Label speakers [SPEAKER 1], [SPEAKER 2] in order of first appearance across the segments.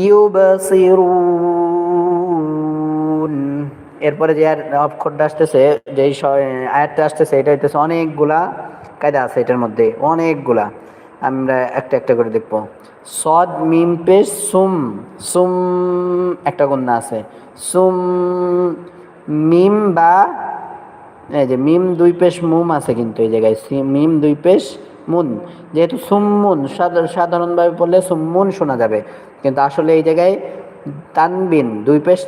[SPEAKER 1] ইউবসিরুন। এরপরে যে অক্ষরটা আসতেছে, যেই আয়াতটা আসতেছে, এটা হইতেছে অনেকগুলা কায়দা আছে এটার মধ্যে, অনেকগুলা। আমরা একটা একটা করে দেখবো। সদ মিম পেশ সুম, সুম একটা গুন্না আছে। সুম মিম বা এই যে মিম দুই পেশ মুম আছে, কিন্তু এই জায়গায় মিম দুই পেশ মুন, যেহেতু সুম্মুন সাধারণভাবে পড়লে সুম্মুন শোনা যাবে, কিন্তু আসলে এই জায়গায় তানবিন দুই পেশ,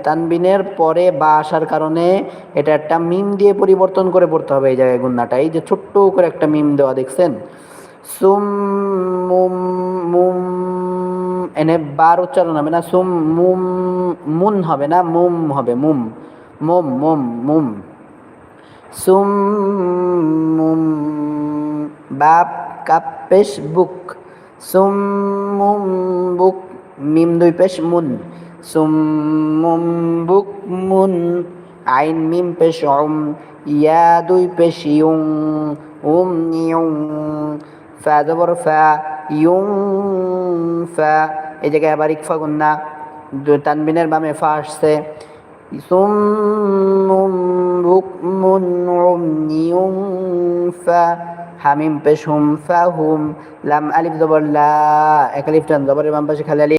[SPEAKER 1] তানবিনের পরে বা আসার কারণে এটা একটা মিম দিয়ে পরিবর্তন করে পড়তে হবে এই জায়গায় গুন্নাটা। এই যে ছোট্ট করে একটা মিম দেওয়া দেখছেন, সুম মুম মুম, এনে বার উচ্চারণ হবে না, সুম মুম, মুন হবে না, মুম হবে, মুম মুম মুম মুম। সুম্মুম বাপ কাপ পেশ বুক, সুম্মুম বুক মিম দুই পেশ মুন, সুম্মুম বুক মুন। আইন মিম পেশ ইয়া দুই পেশ ইউং, ইউং। ফা জবর ফা, ইউং ফা। এই জায়গায় আবার ইকফা গুন্না, তানবিনের বামে ফা আসছে। সুম্মুম বুকমুন উময়ুন ফা, হামিম পেশ হুম, ফা হুম। লাম আলিফ জবর লা, এক আলিফ টান জবরের বাম পাশে খালি আলিফ।